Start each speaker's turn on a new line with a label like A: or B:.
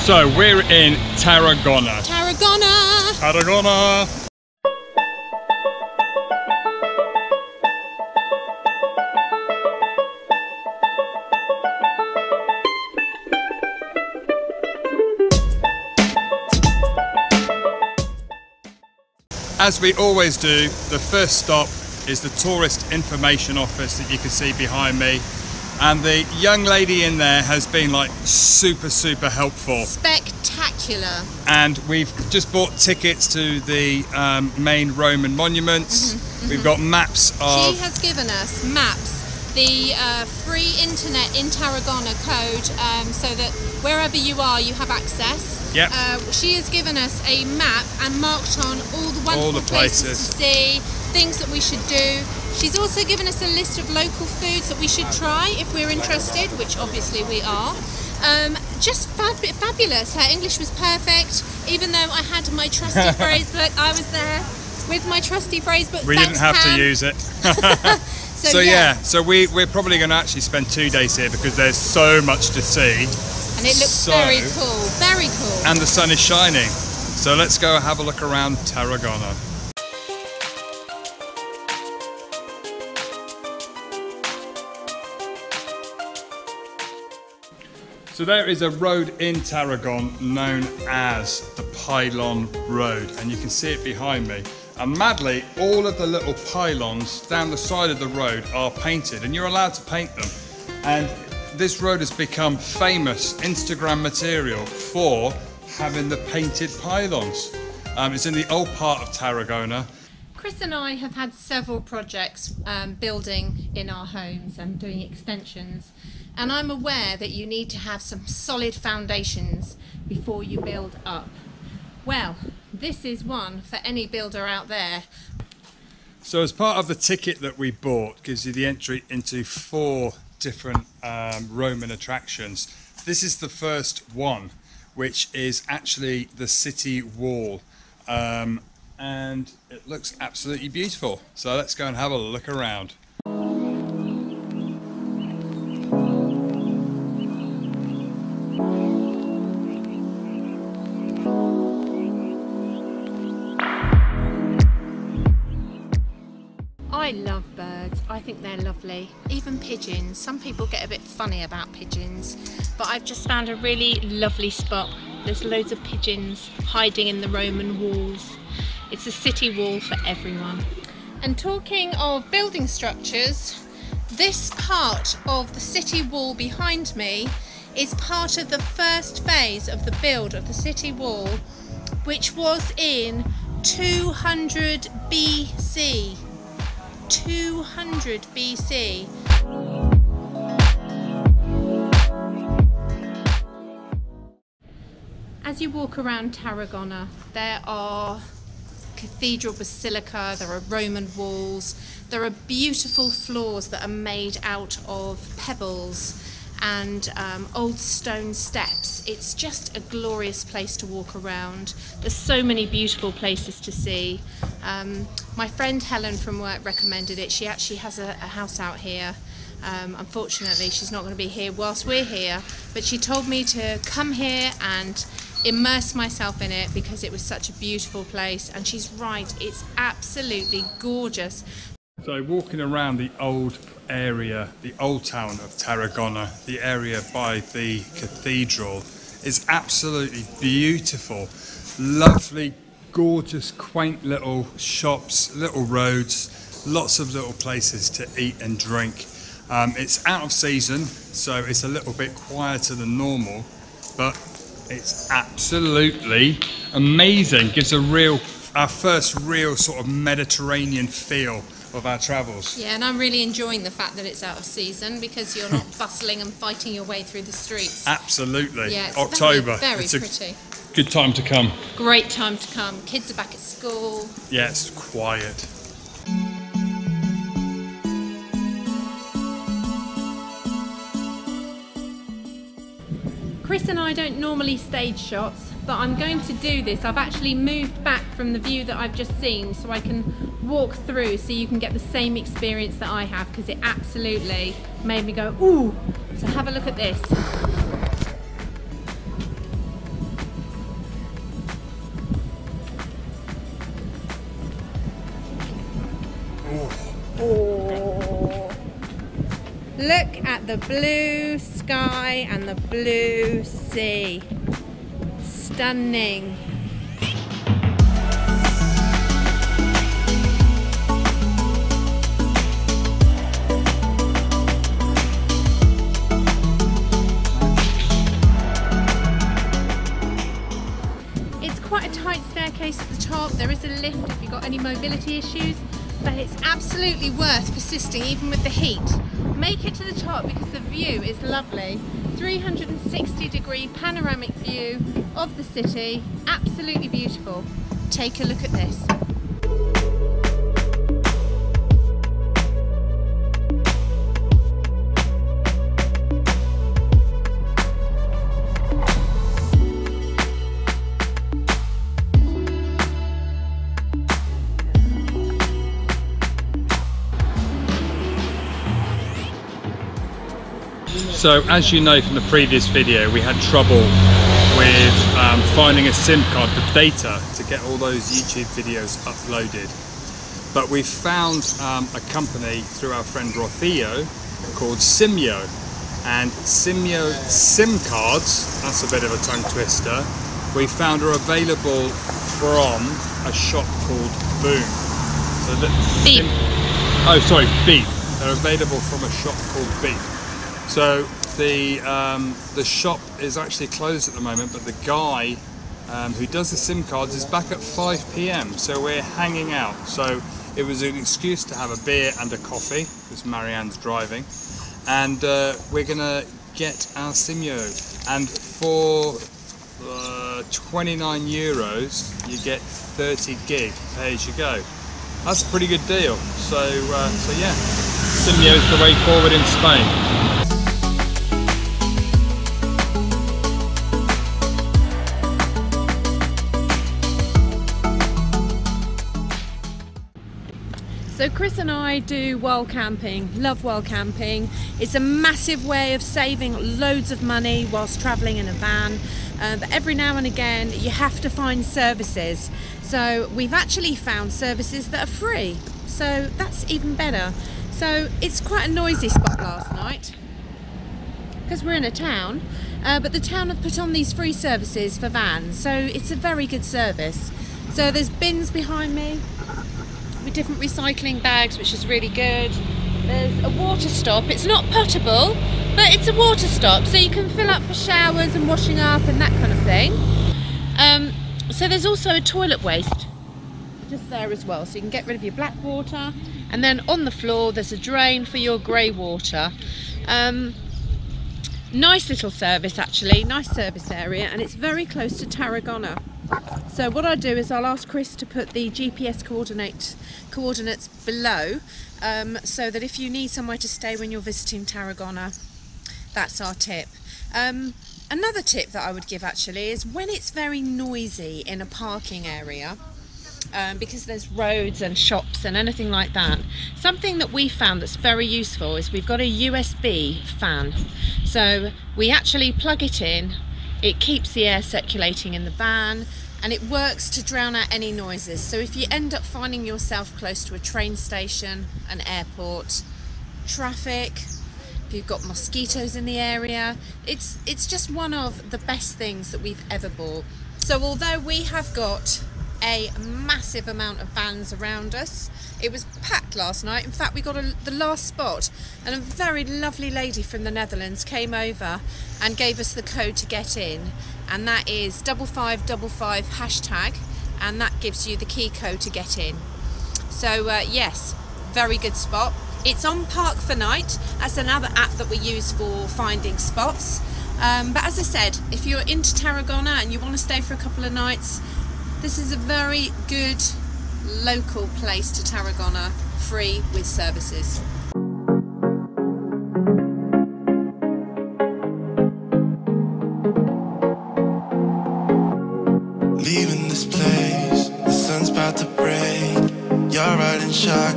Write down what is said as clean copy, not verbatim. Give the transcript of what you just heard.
A: So we're in Tarragona.
B: Tarragona!
A: Tarragona! As we always do, the first stop is the tourist information office that you can see behind me. And the young lady in there has been like super helpful.
B: Spectacular.
A: And we've just bought tickets to the main Roman monuments. We've got maps of...
B: She has given us maps, the free internet in Tarragona code, so that wherever you are, you have access.
A: Yep.
B: She has given us a map and marked on all the wonderful places to see, things that we should do. She's also given us a list of local foods that we should try if we're interested, which obviously we are. Just fabulous. Her English was perfect, even though I had my trusty phrase book. I was there with my trusty phrase book.
A: We didn't have to use it. So yeah, so we're probably going to actually spend 2 days here because there's so much to see.
B: And it looks very cool, very cool.
A: And the sun is shining. So let's go have a look around Tarragona. So there is a road in Tarragona known as the Pylon Road, and you can see it behind me. And madly, all of the little pylons down the side of the road are painted, and you're allowed to paint them. And this road has become famous Instagram material for having the painted pylons. It's in the old part of Tarragona.
B: Chris and I have had several projects building in our homes and doing extensions, and I'm aware that you need to have some solid foundations before you build up. Well, this is one for any builder out there.
A: So as part of the ticket that we bought, gives you the entry into 4 different Roman attractions. This is the first one, which is actually the city wall. And it looks absolutely beautiful. So let's go and have a look around.
B: I love birds. I think they're lovely. Even pigeons. Some people get a bit funny about pigeons, but I've just found a really lovely spot. There's loads of pigeons hiding in the Roman walls. It's a city wall for everyone. And talking of building structures, this part of the city wall behind me is part of the first phase of the build of the city wall, which was in 200 BC. 200 BC. As you walk around Tarragona, there are cathedral basilica, there are Roman walls, there are beautiful floors that are made out of pebbles and old stone steps. It's just a glorious place to walk around. There's so many beautiful places to see. My friend Helen from work recommended it. She actually has a house out here. Unfortunately, she's not going to be here whilst we're here, but she told me to come here and immerse myself in it because it was such a beautiful place, and she's right, it's absolutely gorgeous.
A: So walking around the old area, the old town of Tarragona, the area by the cathedral, is absolutely beautiful. Lovely, gorgeous, quaint little shops, little roads, lots of little places to eat and drink. It's out of season, so it's a little bit quieter than normal, but it's absolutely amazing. Gives our first real sort of Mediterranean feel of our travels.
B: Yeah, and I'm really enjoying the fact that it's out of season because you're not bustling and fighting your way through the streets.
A: Absolutely.
B: Yeah, it's
A: October.
B: Very
A: it's
B: pretty.
A: Good time to come.
B: Great time to come. Kids are back at school.
A: Yeah, it's quiet.
B: Chris and I don't normally stage shots, but I'm going to do this. I've actually moved back from the view that I've just seen so I can walk through so you can get the same experience that I have, because it absolutely made me go, ooh. So have a look at this. the blue sky and the blue sea. Stunning. It's quite a tight staircase at the top. There is a lift if you've got any mobility issues, but it's absolutely worth persisting even with the heat. Make it to the top because the view is lovely. 360-degree panoramic view of the city, absolutely beautiful. Take a look at this.
A: So as you know from the previous video, we had trouble with finding a SIM card for data to get all those YouTube videos uploaded. But we found a company through our friend Rothio called Simyo. And Simyo SIM cards, that's a bit of a tongue twister, we found are available from a shop called Boom. So
B: Beep.
A: Beep. They're available from a shop called Beep. So the shop is actually closed at the moment, but the guy who does the SIM cards is back at 5 PM, so we're hanging out. So it was an excuse to have a beer and a coffee, because Marianne's driving, and we're gonna get our Simyo. And for 29 euros, you get 30 gig pay as you go. That's a pretty good deal. So yeah, Simyo is the way forward in Spain.
B: So Chris and I do wild camping, love wild camping. It's a massive way of saving loads of money whilst travelling in a van, but every now and again you have to find services. So we've actually found services that are free, so that's even better. So it's quite a noisy spot last night because we're in a town, but the town have put on these free services for vans, so it's a very good service. So there's bins behind me with different recycling bags, which is really good. There's a water stop. It's not potable, but it's a water stop, so you can fill up for showers and washing up and that kind of thing. So there's also a toilet waste just there as well, so you can get rid of your black water, and then on the floor there's a drain for your grey water. Nice little service actually, nice service area, and it's very close to Tarragona. So what I'll do is I'll ask Chris to put the GPS coordinates below, so that if you need somewhere to stay when you're visiting Tarragona, that's our tip. Another tip that I would give actually is when it's very noisy in a parking area, because there's roads and shops and anything like that, something that we found that's very useful is we've got a USB fan. So we actually plug it in, it keeps the air circulating in the van, and it works to drown out any noises. So if you end up finding yourself close to a train station, an airport, traffic, if you've got mosquitoes in the area, it's just one of the best things that we've ever bought. So although we have got a massive amount of vans around us, it was packed last night. In fact, we got the last spot, and a very lovely lady from the Netherlands came over and gave us the code to get in, and that is 5555 hashtag, and that gives you the key code to get in. So yes, very good spot. It's on Park for Night. That's another app that we use for finding spots, but as I said, if you're into Tarragona and you want to stay for a couple of nights, this is a very good local place to Tarragona, free with services.
C: Leaving this place, the sun's about to break. You're riding shotgun